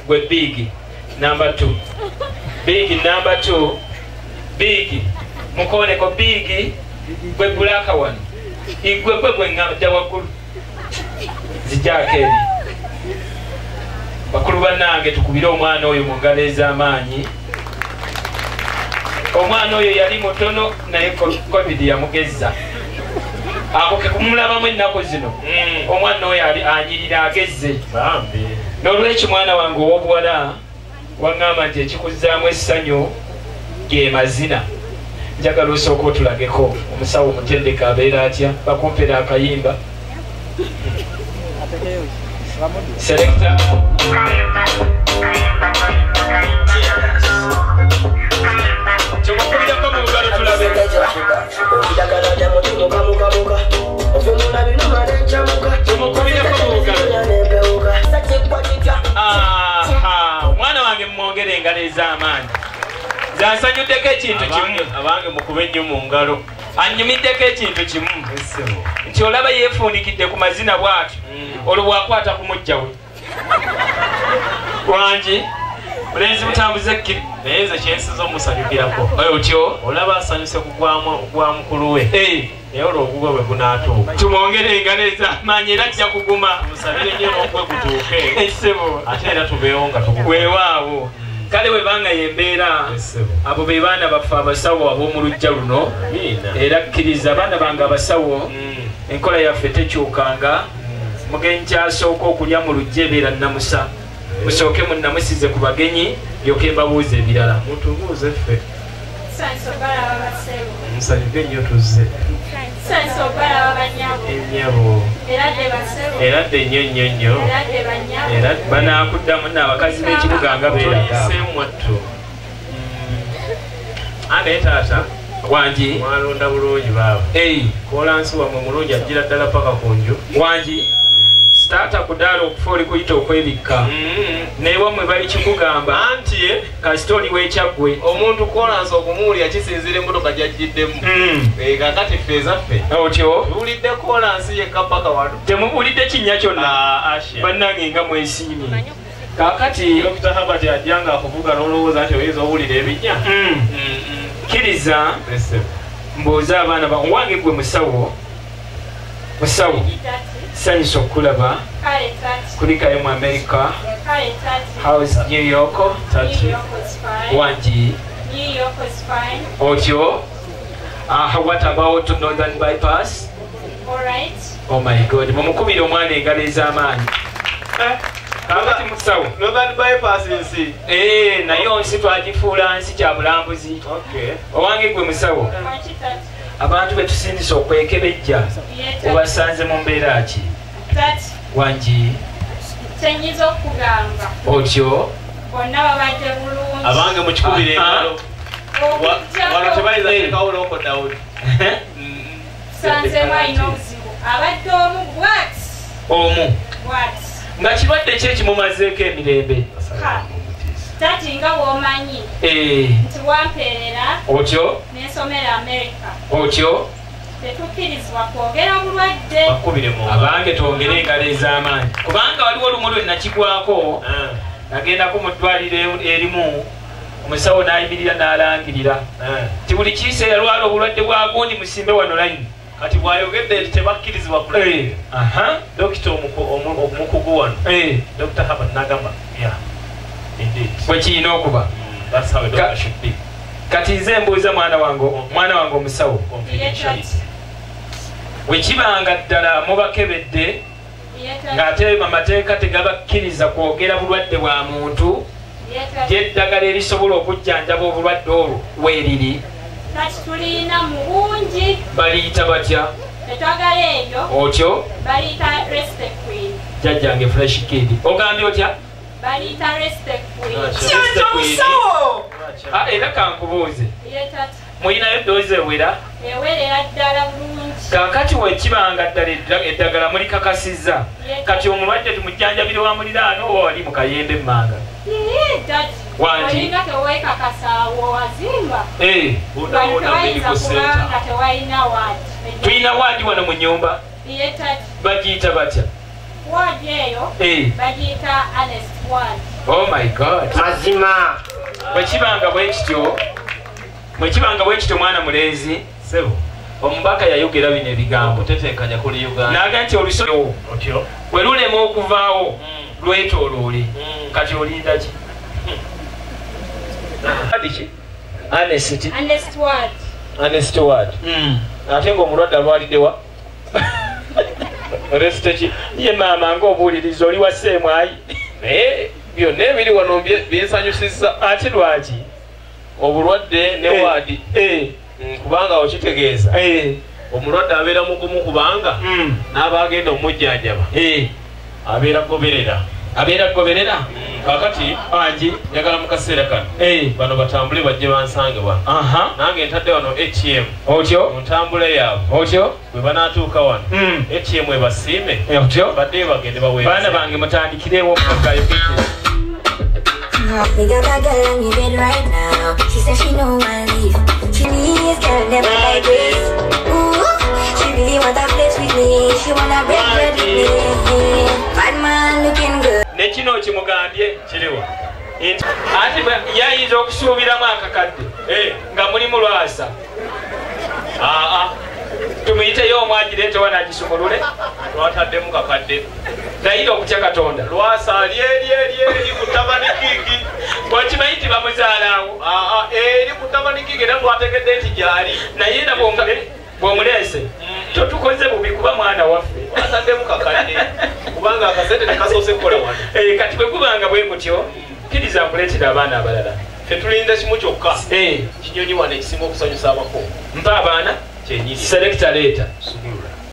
gwe big number 2 big number 2 big mukoneko big gwe black one igwe ngabda wakulu zijakeri bakulu banange tukubira omwana oyo mugaleza amaanyi omwana oyo yali mutono naye covid yamugezza ako kekumulabamu ennaku zino omwana oyo anyirira agezze n'olwekyo mwana wange ow'obuwala waŋŋamba nti ekikuzzaamu essanyu ge mazina njagala osooka otulageko omusawo omutendeka abeera atya bakumpera akayimba selector tumukubireko mu ngalo tulabe tumukubireko mu ngalo omwana wange mumwongere engalo ez'amaanyi zansanyuddeko ekintu kimu abange mukube nnyo mu ngalo annyumiddeko ekintu kimu nti olaba yeefuunikidde ku mazina bw'atyo olwo bwakwata ku mujja we wangi mulenzi butambuze kkiri naye nze kyensiza omusanyukirako otyo olaba asanyuse kugwa mukulu we naye olwo ogugwe bwe gunaatuuka tumwongere engalo ez'amaanyi era ajja kuguma musabire nnyo n'okwe gutuuke essebo ate era tubeewo nga weewaawo kale webanga yembeera abo be baana baffe abasawo ab'omu lujja luno era kkiriza abaana bange abasawo enkola yaffe tekyukanga mugenyi kyasooka okulya mu lujja ebeera namusa musooke munnamusize ku bagenyi lyoke mbabuuza ebirala mutubuuze ffe musanyuke nnyo tuzze ennyabo eradde nnyo nnyo nnyo era banaakuddamu n'abakazi b'ekibuga nga beeragamwattu naye taata wangi mwalonda bulungi baaba kolansi wamwe mulungi ajjira ddala paka ku nju wangi sitaata kudaala okufa oli kuyita okwebikka naye wamwe bali kikugamba anti kasita oli w'ekyaggwe omuntu kolansi okumuwulira kisinzira emmotoka gyajjiddemu kakati ffe ezaffe otyo tuwulidde kolansi yekka paka wano temuwulidde kinnya kyonna bannange nga mwesiimye kakati Dr. Herbert ajjanga akuvuga n'olowooza nti oyinza owulira ebinnya kkiriza mbuuza abaana wange gwe musawo sanyusa okulaba kulikayo mu America house New York wangi otyo what about Northern Bypass oh my god mumukubire omwana engalo ez'amaanyi kakati musawo Northern Bypass nsi naye onsi twagifuula nsi kya bulambuzi owange gwe musawo abantu betusindisa okwekebejja obasanze mu mbeera ki wangi kyenyiza okugamba otyo bonna babadde bulungi abange mukikubira engalo wano tebayinza tekawuloko Dawudi sanzemu alina obuzibu abadde omu omu nga kirwadde ki ekimumazeeko emirembe tati nga bw'omanyi nti wampeerera otyo n'ensomera America otyo tetukkirizibwa kwogera bulwadde abange twongere engalo ez'amaanyi kubanga waliwo olumu lwe nakigwako nagendako mu ddwaliro erimu omusawo n'ayimirira n'alangirira ti buli kiiseera lwala obulwadde bwa gundi musimbe wano layini kati bw'ayogedde nti tebakkirizibwa kulaba dokita omukugu wano Dr. Herbert n'agamba bwe kiyina okuba kati nze mbuuza mwana wange omusawo bwe kibanga ddala mubakebedde ng'ate amateeka tegabakkiriza kwogera bulwadde bwa muntu gyeddagala erisobola okujjanjaba obulwadde olwo weeriri kati tulina mulungi baliyita batya etwagala eyo otyo baliyita respect queen jjajjange fresh kid ogambye otya baliyita respect queen era kankubuuze muyinayo ddoozi ewera ewerera ddala bulungi kakati wekibanga ddala eddagala mulikakasizza kati omulwadde tumujjanjabire wa muliraano oba wali mu kayembe emmanga olinga tewekakasaawo wazimba tewayinza kubanga tewalina waadi tulina waadi wano mu nnyumba bagiyita batya word eyo bagiyita honest word. Oh my God. Mazima. Bwekibanga bwe kityo mwana mulenzi sebo omubaka yayogera bino ebigambo teteekanya kuli Uganda naga nti olusozi otyo bwe lulema okuvaawo lwetooloole kati olinda ki honest word ate ng'omulwadde alwaliddewa resiteki ye maama ng'obuuliriza oli wasseemu ayi byonna ebiri wano byensanyusizza ate lwaki obulwadde ne waadi kubanga okitegeeza omulwadde abeera mugumu kubanga n'aba agenda omujjanjaba abeera goberera kakati wangi njagala mu kaseera kano bano batambule bajje bansange wano nange ntadde wano ATM otyo mu ntambula yaabwe otyo bwe banaatuuka wano ATM ebasiime otyo badde bagende baweereza baana bange mutandikireewo omuggayo We got that girl on your bed right now. She says she don't wanna leave. She needs girl never like this. Ooh, she really want a place with me. She wanna break bread with me. Bad man looking good. nekino kimugambye kiriwa ati yayinza okusuubiramu akakadde nga mulimu lwasa tumuyiteyo omwagireetewa nagisumulule twataddemu kakadde tayita okutya katonda lwasa eri kutabanikiki okimanyi ti bamuzaalawo eri kutabanikiki era twategedde nti gyali naye era bw'omuleese totukoze bubi kuba mwana waffe twataddemu kakadde kubanga akasente tekasoose kukola wano kati bwe kubanga bwe mutyo kkiriza nkuleetera abaana abalala tetulinda kimu kyokka kinyonyi wano ekisinga okusanyusa abako mpa abaana kyenyini selekta leeta sumula